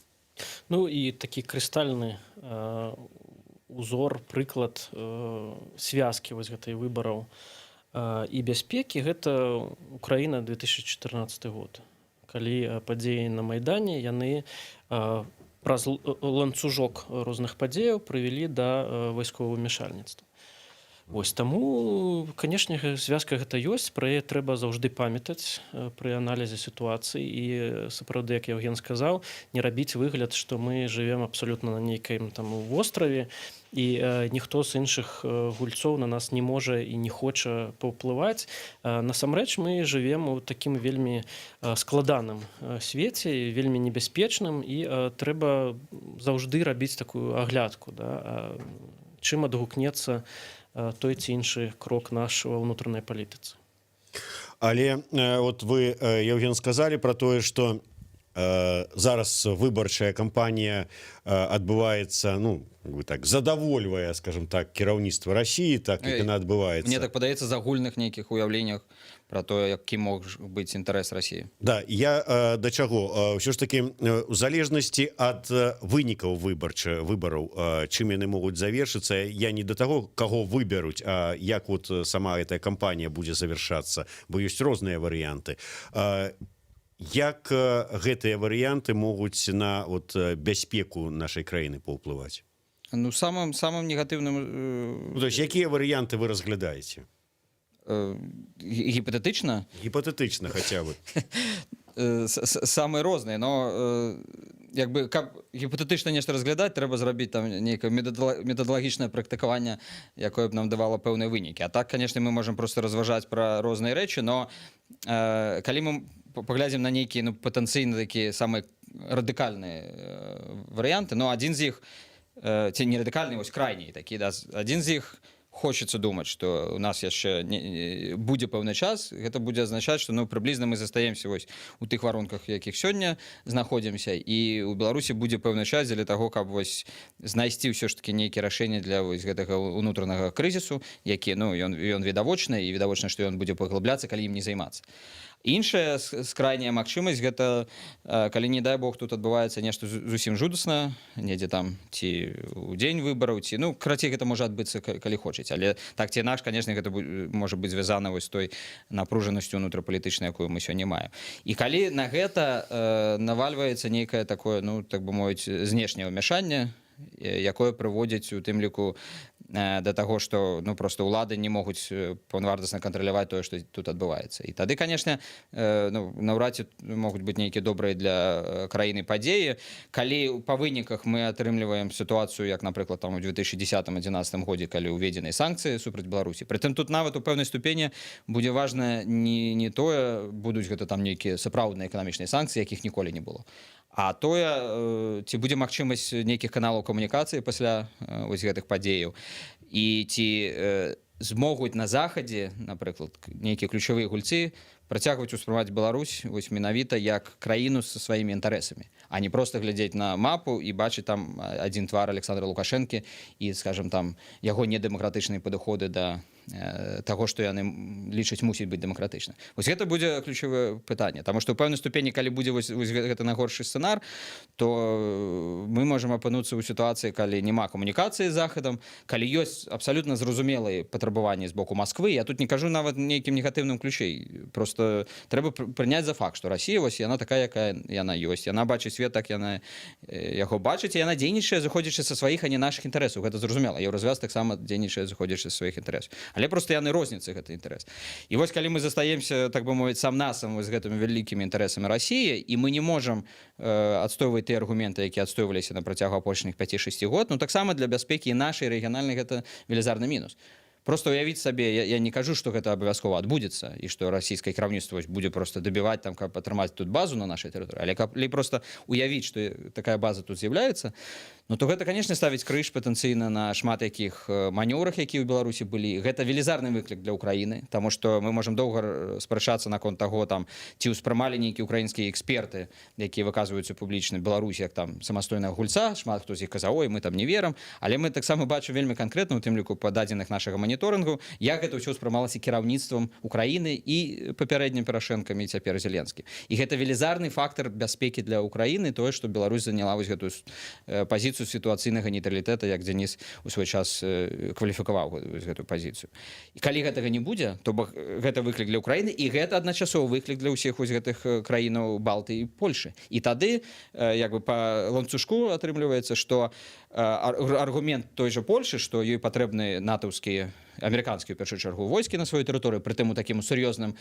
Ну і такі крыстальны узор, прыклад звязкі вось гэтай выбараў і бяспекі — гэта Украіна 2014 год. Калі падзеі на Майдане, яны праз ланцужок розных падзеяў прывялі да вайсковага ўмяшальніцтва. Вось таму, канешне, звязка гэта ёсць, пра яе трэба заўжды памятаць пры аналізе сітуацыі і сапраўды, як Евген сказаў, не рабіць выгляд, што мы жывем абсалютна на нейкім там востраве і ніхто з іншых гульцоў на нас не можа і не хоча паўплываць. Насамрэч мы жывем у такім вельмі складаным свеце, вельмі небяспечным, і трэба заўжды рабіць такую аглядку, да, чым адгукнецца той ці іншы крок наш ва ўнутранай палітыцы. Але вот вы, Евген, сказали про тое, што зараз выбарчая кампанія адбываецца, ну, так, задавольвае, скажем так, кіраўніцтва России, так як яна адбываецца. Мне так падаецца, з агульных нейкіх уяўленнях про то, які мог быць інтарэс России. Да, я да чаго? Ўсё ж таки, у залежнасці ад вынікаў выбараў, чым яны могуць завершыцца, я не да таго, каго выберуць, а як вот сама гэтая кампанія будзе завершацца, бо ёсць розныя варыянты. Як гэтыя варыянты могуць на вот бяспеку нашай краіны паўплываць? Ну, самым негатыўным... То есть, якія варыянты вы разглядаеце? Гіпатэтычна? Гіпатэтычна, хаця бы. Самыя розныя, но як бы, каб гіпатэтычна нешта разглядаць, трэба зрабіць там нейкае метадалагічнае практыкаванне, якое б нам давала пэўныя вынікі. А так, конечно, мы можам просто разважаць пра розныя рэчы, но калі мы паглядзім на нейкія, ну, патэнцыйна такія самыя радыкальныя варыянты, но адзін з іх, ці не радыкальны, вось крайні такі, да, адзін з іх хочацца думаць, што у нас яшчэ будзе пэўны час, гэта будзе азначаць, што, ну, прыблізна мы застаемся вось у тых варунках, якіх сёння знаходзімся, і ў Беларусі будзе пэўны час дзеля таго, каб вось знайсці ўсё ж такі нейкія рашэнні для вось гэтага ўнутранага крызісу, які, ну, ён відавочны, і відавочна, што ён будзе паглыбляцца, калі ім не займацца. Іншая скрайняя магчымасць — гэта калі, не дай Бог, тут адбываецца нешта зусім жудасна, недзе там ці ў дзень выбараў, ці, ну, карацей, гэта можа адбыцца, калі хочаце. Але так ці інакш, конечно, гэта можа быць звязана вось той напружанасцю унутрапалітычнай, якую мы сёння маем. І калі на гэта навальваецца нейкае такое, ну, так бы мовіць, знешняе ўмяшанне, якое прыводзіць у тым ліку да таго, што, ну, просто ўлады не могуць паўнавартасна кантраляваць тое, што тут адбываецца. І тады, канешне, ну, наўрад ці могуць быць нейкія добрыя для краіны падзеі. Калі па выніках мы атрымліваем сітуацыю, як, напрыклад, там у 2010-2011 годзе, калі ўведзеныя санкцыі супраць Беларусі. Прытым тут нават у пэўнай ступені будзе важна не тое, будуць гэта там нейкія сапраўдныя эканамічныя санкцыі, якіх ніколі не было, а тое, ці будзе магчымасць нейкіх каналаў камунікацыі пасля вось гэтых падзеяў, і ці змогуць на захадзе, напрыклад, нейкія ключавыя гульцы працягваць успрымаць Беларусь вось менавіта як краіну са сваімі інтарэсамі, а не проста глядзець на мапу і бачыць там адзін твар Александра Лукашэнкі і, скажем, там яго недэмакратычныя падыходы да таго, што яны лічаць мусіць быць дэмакратычна. Вось гэта будзе ключавае пытанне, таму што ў пэўнай ступені, калі будзе вось гэта нагоршы сцэнар, то мы можам апынуцца ў сітуацыі, калі няма камунікацыі з захадам, калі ёсць абсалютна зразумелыя патрабаванні з боку Масквы. Я тут не кажу нават нейкім негатыўным ключэй, просто трэба прыняць за факт, што Расія вось яна такая, якая яна ёсць, яна бачыць свет, так яна яго бачыць, і яна дзейнічае, заходзячы са сваіх, а не нашых інтарэсаў. Гэта зразумела. Еўразвяз таксама дзейнічае, заходзячы са сваіх інтарэсаў. Але просто яны розніцы, гэты інтарэс. І вось калі мы застаемся, так бы мовіць, сам-насам з гэтымі вялікімі інтарэсамі Расіі, і мы не можам адстойваць тыя аргументы, якія адстойваліся на працягу апошніх 5-6 год, ну таксама для бяспекі і нашай рэгіянальнай гэта велізарны мінус. Просто уявіць сабе, я не кажу, што гэта абавязкова адбудзецца і што расійскае кіраўніцтва будзе просто дабіваць там, каб атрымаць тут базу на нашай тэрыторыі, але калі просто уявіць, што такая база тут з'яўляецца, ну то гэта, конечно, ставіць крыж патэнцыйна на шмат якіх манеўрах, якія ў Беларусі былі. Гэта велізарны выклік для Украіны, таму што мы можам доўга спрачацца наконт таго, там, ці ўспрымалі нейкія украінскія эксперты, якія выказваюцца публічна Беларусі як там самастойнага гульца, шмат хто з іх казаў, ой, мы там не верам, але мы таксама бачым вельмі канкрэтна, у тым ліку па дадзеных нашага моніторынгу, як гэта ўсё ўспрымалася кіраўніцтвам Украіны і папярэднім Парашэнкам і цяпер Зеленскім. І гэта велізарны фактар бяспекі для Украіны, тое, што Беларусь заняла вось гэтую пазіцыю пазіцыю сітуацыйнага нейтралітэта, як Дзеніс у свой час кваліфікаваў гэтую пазіцыю. І калі гэтага не будзе, то бок гэта выклік для Украіны, і гэта адначасова выклік для ўсіх вось гэтых краінаў Балты і Польшы. І тады як бы па ланцужку атрымліваецца, што аргумент той жа Польшы, што ёй патрэбны натаўскія, амерыканскія, у першую чаргу, войскі на сваёй тэрыторыі, прытым у такім у сур'ёзнай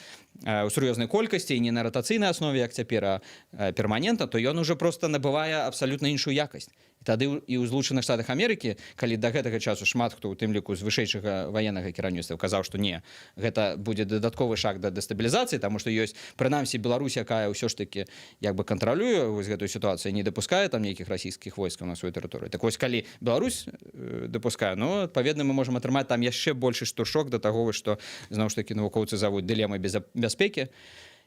колькасці, і не на ратацыйнай аснове, як цяпер, а перманентна, то ён ужо проста набывае абсалютна іншую якасць. І тады і ў Злучаных Штатах Амерыкі, калі да гэтага часу шмат хто, у тым ліку з вышэйшага ваеннага кіраўніцтва, казаў, што не, гэта будзе дадатковы шаг да дэстабілізацыі, таму што ёсць, прынамсі, Беларусь, якая ўсё ж такі як бы кантралюе вось гэтую сітуацыю, не дапускае там нейкіх расійскіх войскаў на сваю тэрыторыю. Так вось, калі Беларусь дапускае, ну, адпаведна, мы можам атрымаць там яшчэ большы штуршок да таго, што, зноў ж такі, навукоўцы завуць дылемай бяспекі,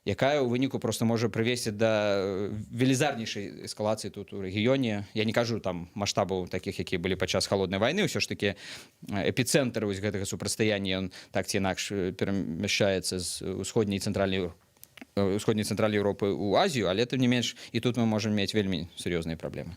якая ў выніку просто можа прывесці да велізарнейшай эскалацыі тут у рэгіёне. Я не кажу там маштабаў такіх, якія былі падчас халоднай вайны, ўсё ж такі эпіцэнтр вось гэтага супрацьстаяння, ён так ці інакш перамяшчаецца з усходняй і цэнтральнай Еўропы ў Азію, але тым не менш і тут мы можам мець вельмі сур'ёзныя праблемы.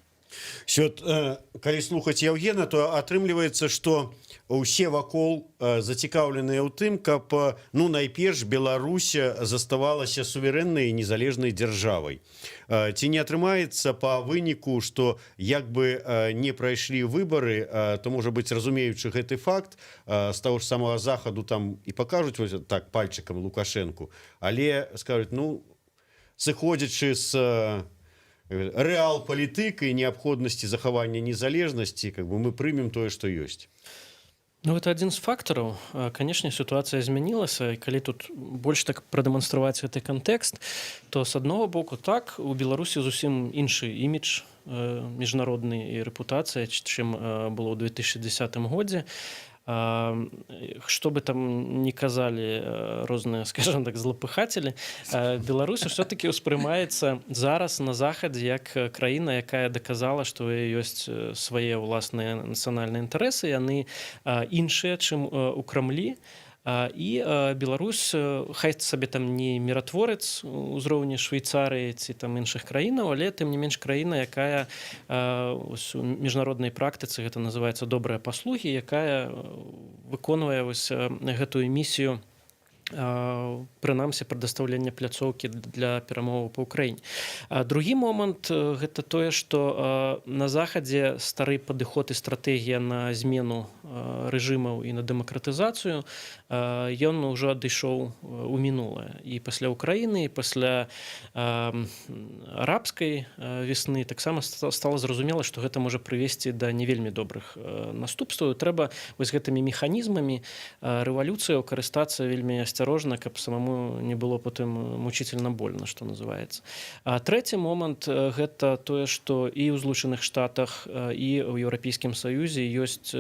Калі слухаць Яўгена, то атрымліваецца, што ўсе вакол зацікаўленыя ў тым, каб, ну, найперш Беларусь заставалася суверэннай і незалежнай дзяржавай. Ці не атрымаецца па выніку, што як бы не прайшлі выбары, то, можа быць, разумеючы гэты факт, з таго ж самага захаду там і пакажуць вось так пальчыкам Лукашэнку, але скажуць, ну, сыходзячы з рэал палітыка і неабходнасці захавання незалежнасці, как бы мы прымем тое, што ёсць. Ну, это адзін з фактараў. Канешне, сітуацыя змянілася, і калі тут больш так прадэманстраваць гэты кантэкст, то з аднаго боку так, у Беларусі зусім іншы імідж міжнародны і рэпутацыя, чым было ў 2010 годзе. Што бы там не казалі розныя, скажем так, злапыхацелі, Беларусь ўсё-такі ўспрымаецца зараз на захадзе як краіна, якая даказала, што ёсць свае ўласныя нацыянальныя інтарэсы, яны іншыя, чым у Крамлі. І Беларусь, хай сабе там не міратворец узроўні Швейцарыі ці там іншых краінаў, але тым не менш краіна, якая у міжнароднай практыцы, гэта называецца добрыя паслугі, якая выконвае гэтую місію, прынамсі прадастаўлення пляцоўкі для перамоваў па ўкраіне. Другі момант гэта тое, што на захадзе стары падыход і стратэгія на змену рэжымаў і на дэмакратызацыю, ён ўжо адышоў у мінулае. І пасля Украіны, і пасля арабскай весны таксама стала зразумела, што гэта можа прывесці да не вельмі добрых наступстваў. Трэба вось гэтымі механізмамі рэвалюцыяў карыстацца вельмі асцярожна, каб самому не было потым мучительно больно, што называецца. Трэці момант гэта тое, што і ў Злучаных Штатах, і ў Еўрапейскім Саюзе ёсць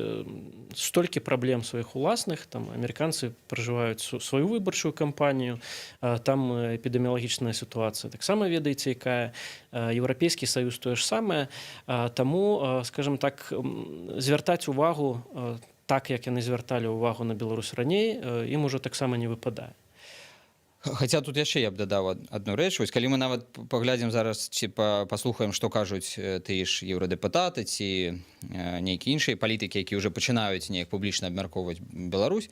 столькі праблем сваіх уласных, там амерыканцы пражываюць сваю выбарчую кампанію, там эпідэміялагічная сітуацыя таксама ведаеце, якая. Еўрапейскі Саюз тое ж самае, таму, скажем так, звяртаць увагу так, як яны звярталі ўвагу на Беларусь раней, ім ужо таксама не выпадае. Хаця тут яшчэ я б дадаў адну рэч. Вось калі мы нават паглядзім зараз ці паслухаем, што кажуць тыя ж еўрадэпутаты ці нейкія іншыя палітыкі, якія ўжо пачынаюць неяк публічна абмяркоўваць Беларусь,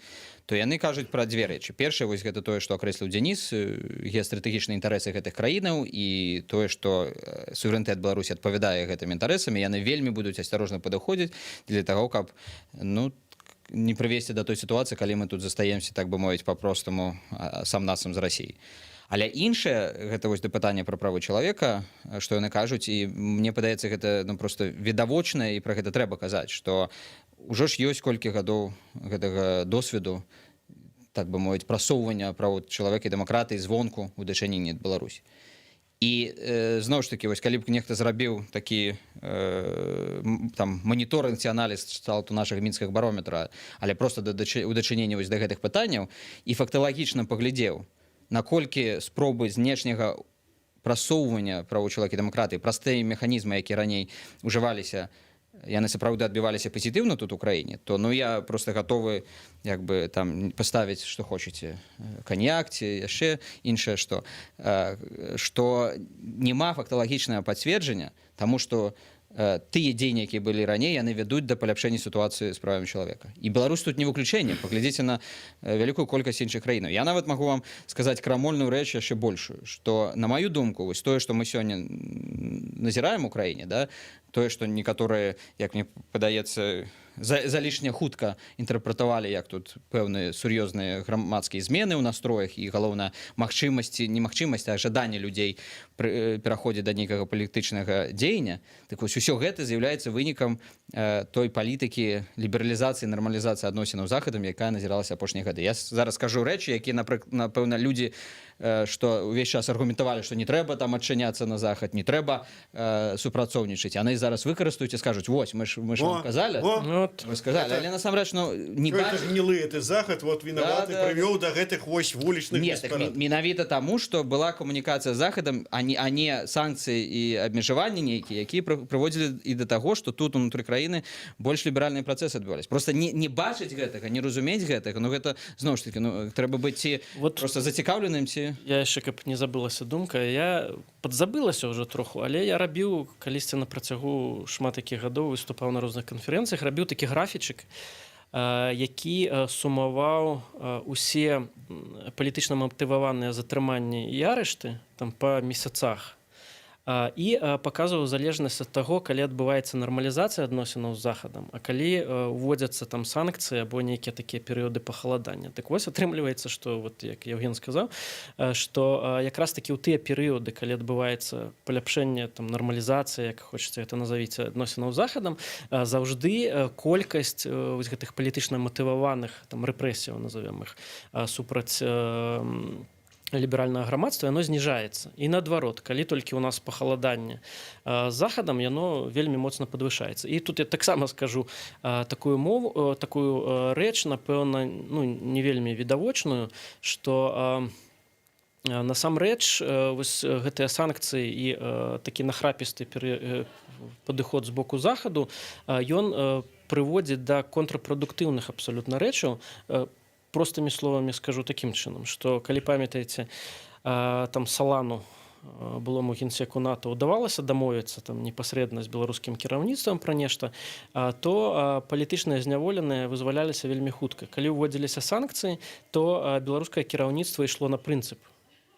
то яны кажуць пра дзве рэчы. Першае, вось гэта тое, што акрэсліў Дзеніс, геастратэгічныя інтарэсы гэтых краінаў, і тое, што суверэнітэт Беларусі адпавядае гэтым інтарэсам, яны вельмі будуць асцярожна падыходзіць для таго, каб, ну, не прывесці да той сітуацыі, калі мы тут застаемся, так бы мовіць, па-простаму сам-насам з Расіяй. Але іншае, гэта вось да пытання пра правы чалавека, што яны кажуць, і мне падаецца, гэта проста відавочна, і пра гэта трэба казаць, што ўжо ж ёсць колькі гадоў гэтага досведу, так бы мовіць, прасоўвання правоў чалавека і дэмакратыі звонку ў дачыненні ад Беларусі. І зноў ж такі, вось калі б нехта зрабіў такі там маніторынг ці аналіз сталту нашага мінскага барометра, але проста у дачыненні вось да гэтых пытанняў і факталагічна паглядзеў, наколькі спробы знешняга прасоўвання правоў чалавека і дэмакратыі, простыя механізмы, якія раней ужываліся, яны сапраўды адбіваліся пазітыўна тут у краіне, то ну я просто гатовы як бы там паставіць, што хочаце, каньяк ці яшчэ іншае, што няма факталагічнага пацверджання, таму што тыя дзеянні, якія былі раней, яны вядуць да паляпшэння сітуацыі з правамі чалавека. І Беларусь тут не выключэнне. Паглядзіце на вялікую колькасць іншых краінаў. Я нават магу вам сказаць крамольную рэч яшчэ большую, што на маю думку, вось тое, што мы сёння назіраем у краіне, да, тое, што некаторыя, як мне падаецца, залішне хутка інтэрпрэтавалі, як тут пэўныя сур'ёзныя грамадскія змены ў настроях і, галоўна, магчымасці, не магчымасць, а жаданне людзей пераходзіць да нейкага палітычнага дзеяння. Так вось, усё гэта з'яўляецца вынікам той палітыкі лібералізацыі, нармалізацыі адносінаў з захадам, якая назіралася апошнія гады. Я зараз скажу рэчы, якія, напэўна, людзі, што ўвесь час аргументавалі, што не трэба там адчыняцца на захад, не трэба супрацоўнічаць. Яны зараз выкарыстаюць і скажуць: вось, мы ж вам казалі. Вы сказали, але насамрэч, ну, не это гнілы ты захад, вот вінаваты, прывёў да гэтых вось вулічных беспарадкаў. Менавіта таму, што была камунікацыя з захадам, а не санкцыі і абмежаванні нейкія, якія прыводзілі і да таго, што тут унутры краіны больш ліберальныя працэсы адбываліся. Проста не бачыць гэтага, не разумець гэтага, ну гэта зноў ж такі, ну трэба быць ці проста зацікаўленым, ці... Я яшчэ, каб не забылася думка, я падзабылася ўжо троху, але я рабіў калісьці на працягу шмат такіх гадоў, выступаў на розных канферэнцыях, рабіў такі графічык, які сумаваў усе палітычна матываваныя затрыманні і арышты там па месяцах і паказваў залежнасць ад таго, калі адбываецца нармалізацыя адносінаў з захадам, а калі уводзяцца там санкцыі або нейкія такія перыёды пахаладання. Так вось атрымліваецца, што вот як Евген сказаў, што якраз такі ў тыя перыёды, калі адбываецца паляпшэнне там нармалізацыя, як хочаце гэта назавіце, адносінаў з захадам, заўжды колькасць вось гэтых палітычна матываваных там рэпрэсіяў, назовем іх, супраць ліберальнага грамадства, яно зніжаецца. І наадварот, калі толькі ў нас пахаладанне з захадам, яно вельмі моцна падвышаецца. І тут я таксама скажу такую рэч, напэўна, ну, не вельмі відавочную, што насамрэч вось гэтыя санкцыі і такі нахрапісты падыход з боку захаду, ён прыводзіць да контрпрадуктыўных абсалютна рэчаў. Простымі словамі скажу такім чынам, што калі памятаеце, там Салану, былому генсеку НАТО, удавалася дамовіцца там непасрэдна з беларускім кіраўніцтвам пра нешта, то палітычныя зняволеныя вызваляліся вельмі хутка. Калі ўводзіліся санкцыі, то беларускае кіраўніцтва ішло на прынцып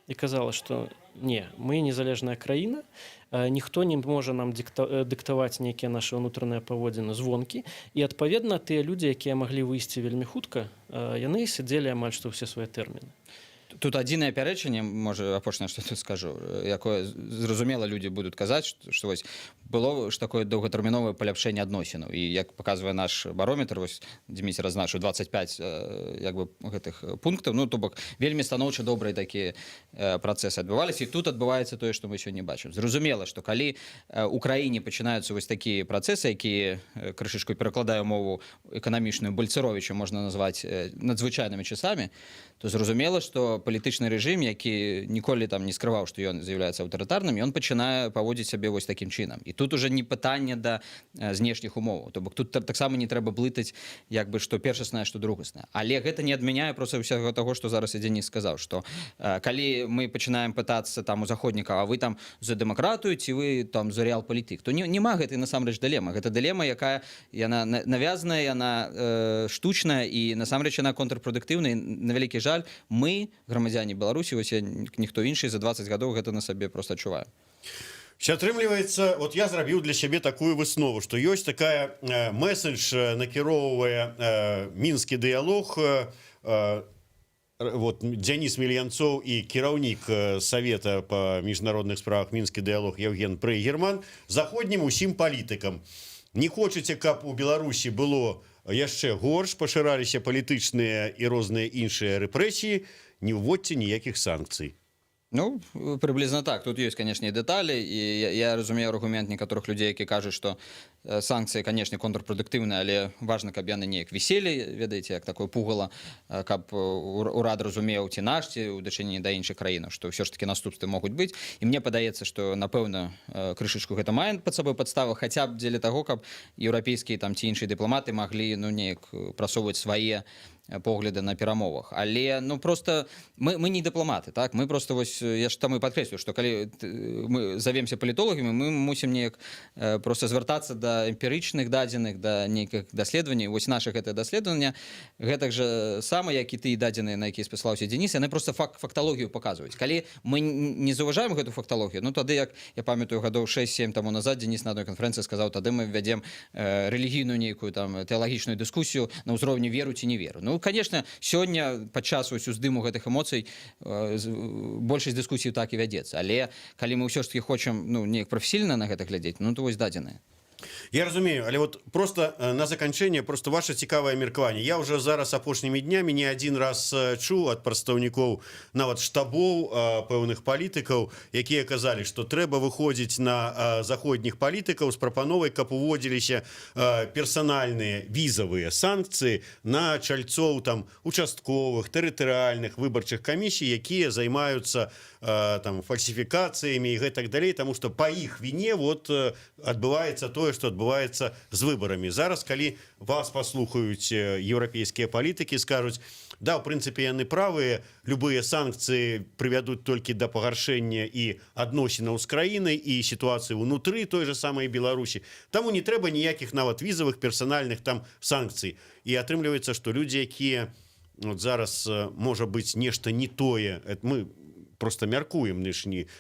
і казала, што не, мы незалежная краіна, ніхто не можа нам дыктаваць нейкія нашы ўнутраныя паводзіны звонкі, і адпаведна тыя людзі, якія маглі выйсці вельмі хутка, яны сядзелі амаль што ўсе свае тэрміны. Тут адзінае пярэчанне, можа, апошняе, што тут скажу, якое зразумела людзі будуць казаць, што вось было ж такое доўгатэрміновае паляпшэнне адносінаў. І як паказвае наш барометр, вось Дзіміцер адзначыў 25 як бы гэтых пунктаў, ну то бок вельмі станоўча добрыя такія працэсы адбываліся. І тут адбываецца тое, што мы сёння бачым. Зразумела, што калі у краіне пачынаюцца вось такія працэсы, якія крышачку перакладаю мову эканамічную Бальцаровіча можна назваць надзвычайнымі часамі, то зразумела, што палітычны рэжым, які ніколі там не скрываў, што ён з'яўляецца аўтарытарным, ён пачынае паводзіць сябе вось такім чынам. І тут уже не пытанне да знешніх умоваў. То бок тут таксама не трэба блытаць, як бы, што першаснае, што другаснае. Але гэта не адмяняе проста ўсяго таго, што зараз і Дзеніс сказаў, што калі мы пачынаем пытацца там у заходнікаў, а вы там за дэмакратыю ці вы там за рэал-палітык, то няма гэтай насамрэч дылема. Гэта дылема, якая яна навязаная, яна штучная і насамрэч яна контрпрадуктыўная. На вялікі жаль, мы, грамадзяне Беларусі, вось ніхто іншы за 20 гадоў гэта на сабе проста адчуваю. Атрымліваецца, вот я зрабіў для сябе такую выснову, што ёсць такая месседж накіроўвае мінскі дыялог, вот Дзяніс Мельянцоў і кіраўнік Савета па міжнародных справах мінскі дыялог Евген Прыгерман заходнім усім палітыкам. Не хочаце, каб у Беларусі было яшчэ горш, пашыраліся палітычныя і розныя іншыя рэпрэсіі, не ўводзьце ніякіх санкцый. Ну, приблизно так. Тут есть, конечно, и детали, и я разумею аргумент некоторых людей, які кажуть, що санкції, конечно, контрпродуктивні, але важно, каб яны неяк віселі, ведаеце, як такое пугало, каб урад разумеў ці наш, ці ў дачыненні да іншых краінаў, што ўсё ж таки наступствы могуць быць. І мне падаецца, што, напэўна, крышачку гэта мае пад сабой падставу, хаця б дзеля таго, каб еўрапейскія там ці іншыя дыпламаты маглі, ну, неяк прасоўваць свае погляды на перамовах, але ну просто мы не дыпламаты, так, мы просто вось я ж там і падкрэслю, што калі мы завемся палітолагамі, мы мусім неяк просто звяртацца да эмпірычных дадзеных, да нейкіх даследаванняў. Вось нашых гэта даследавання гэтак жа сама, як і тыя дадзеныя, на якія спасылаўся Дзеніс, яны просто факталогію паказваюць. Калі мы не заўважаем гэту факталогію, ну тады, як я памятаю, гадоў 6-7 таму назад Дзеніс на адной канферэнцыі сказаў, тады мы ввядзем рэлігійную нейкую там тэалагічную дыскусію на ўзроўні веру ці не веру. Ну, конечно, сёння падчас уздыму гэтых эмоцый большасць дыскусій так і вядзецца, але калі мы ўсё ж таки хочам ну неяк прафесійна на гэта глядзець, ну то вось дадзеныя. Я разумею, але вот просто на заканчэнне просто ваше цікавае меркаванне. Я уже зараз апошнімі днямі не один раз чуў ад прадстаўнікоў нават штабоў пэўных палітыкаў, якія казалі, што трэба выходзіць на заходніх палітыкаў з прапановай, каб уводзіліся персанальныя візавыя санкцыі на чальцоў там участковых, тэрытарыяльных выбарчых камісій, якія займаюцца там фальсіфікацыямі і гэтак далей, таму што па іх віне вот адбываецца тое, што адбываецца з выбарамі. Зараз, калі вас паслухаюць еўрапейскія палітыкі, скажуць, да, у прынцыпе, яны правыя, любыя санкцыі прывядуць толькі да пагаршэння і адносінаў з краінай і сітуацыі ўнутры той же самай Беларусі. Таму не трэба ніякіх нават візавых персанальных там санкцый. І атрымліваецца, што людзі, якія вот зараз можа быць нешта не тое, мы просто мяркуем,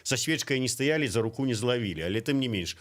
со свечкой не стояли, за руку не зловили, але тым не менш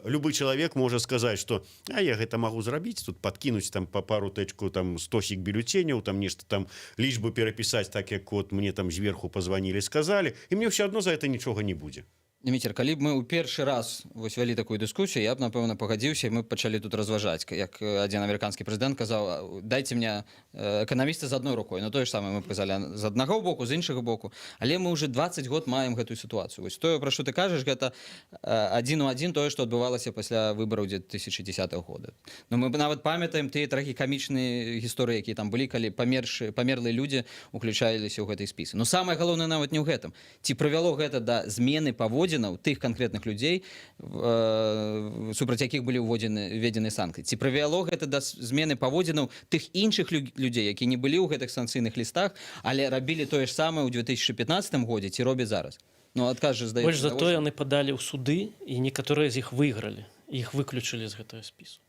любы чалавек можа сказаць, что я гэта могу зрабіць, тут подкинуть там по пару тэчку там 100 бюллетеняў, там нешта там лічбу перапісаць, так як вот мне там зверху позвонили, сказали, и мне все одно за это нічога не будзе. Дміцер, калі б мы ў першы раз вось вялі такую дыскусію, я б, напэўна, пагадзіўся, і мы пачалі тут разважаць. Як адзін амерыканскі прэзідэнт казаў, дайце мне эканаміста з адной рукой. Ну, тое ж самае мы казалі з аднаго боку, з іншага боку. Але мы ўжо 20 год маем гэтую сітуацыю. Вось тое, пра што ты кажаш, гэта адзін у адзін тое, што адбывалася пасля выбараў 2010 года. Ну, мы нават памятаем тыя трагікамічныя гісторыі, якія там былі, калі памерлыя людзі уключаліся ў гэтай спісы. Но самае галоўнае нават не ў гэтым. Ці прывяло гэта да змены паводзін тых конкретных людзей, супраць якіх былі введзены санкцыі. Ці прывяло гэта да змены паводзінаў тых іншых людзей, якія не былі ў гэтых санкцыйных лістах, але рабілі тое ж самае ў 2015 годзе, ці робяць зараз? Ну, адказ жа здаецца. Больш за тое, яны падалі ў суды, і некаторыя з іх выйгралі. Іх выключылі з гэтага спісу.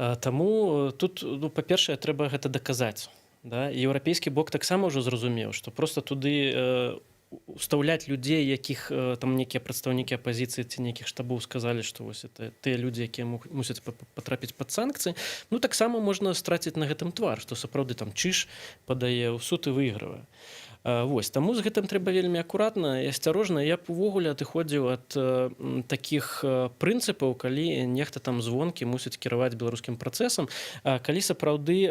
Таму тут, ну, па-першае, трэба гэта даказаць. Да? Еўрапейскі бок таксама ўжо зразумеў, што проста туды устаўляць людзей, якіх там нейкія прадстаўнікі апазіцыі ці нейкіх штабоў сказалі, што вось это тыя людзі, якія мусяць патрапіць пад санкцыі, ну таксама можна страціць на гэтым твар, што сапраўды там чыш падае ў суд і выйгравае. Вось, таму з гэтым трэба вельмі акуратна і асцярожна. Я б увогуле адыходзіў ад такіх прынцыпаў, калі нехта там звонкі мусіць кіраваць беларускім працэсам, калі сапраўды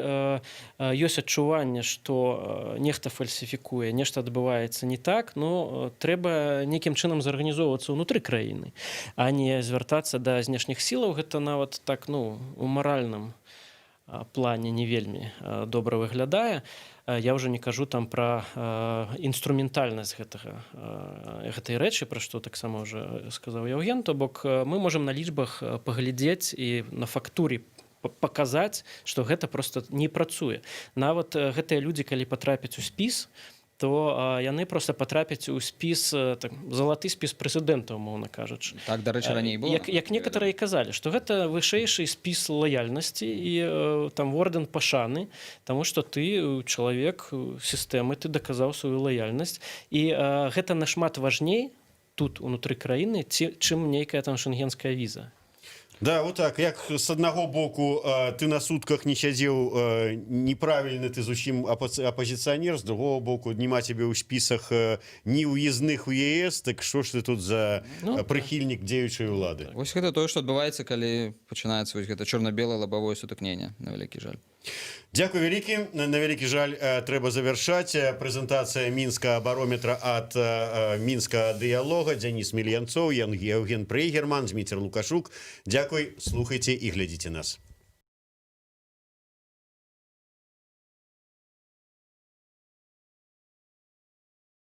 ёсць адчуванне, што нехта фальсіфікуе, нешта адбываецца не так, но трэба нейкім чынам зарганізоўвацца ўнутры краіны, а не звяртацца да знешніх сілаў. Гэта нават так, ну, у маральным плане не вельмі добра выглядае. Я ўжо не кажу там пра інструментальнасць гэтай рэчы, пра што таксама ўжо сказаў Яўген. То бок мы можам на лічбах паглядзець і на фактуры паказаць, што гэта проста не працуе. Нават гэтыя людзі, калі патрапяць у спіс, то яны проста патрапяць у спіс, так, залаты спіс прэзідэнта, умоўна кажучы. Так, дарэчы, раней было. Як некаторыя казалі, што гэта вышэйшы спіс лаяльнасці і там ордэн пашаны, таму што ты чалавек сістэмы, ты даказаў сваю лаяльнасць. І гэта нашмат важней тут, унутры краіны, чым нейкая там шенгенская віза. Да, вот так, як с аднаго боку ты на сутках не сядзеў неправільны, ты зусім апозіцыянер, з другого боку няма цябе ў спісах ні ўездных у ЕС, так што ж ты тут за прыхільнік дзеючай улады? Вось гэта тое, што адбываецца, калі пачынаецца вось гэта чорна-белае лабавое сутыкненне, на вялікі жаль. Дзякуй вялікі. На вялікі жаль, трэба завяршаць. Прэзентацыя мінскага барометра ад мінскага дыялога. Дзяніс Мільянцоў, Яўген Прейгерман, Зміцер Лукашук. Дзякуй, слухайце і глядзіце нас.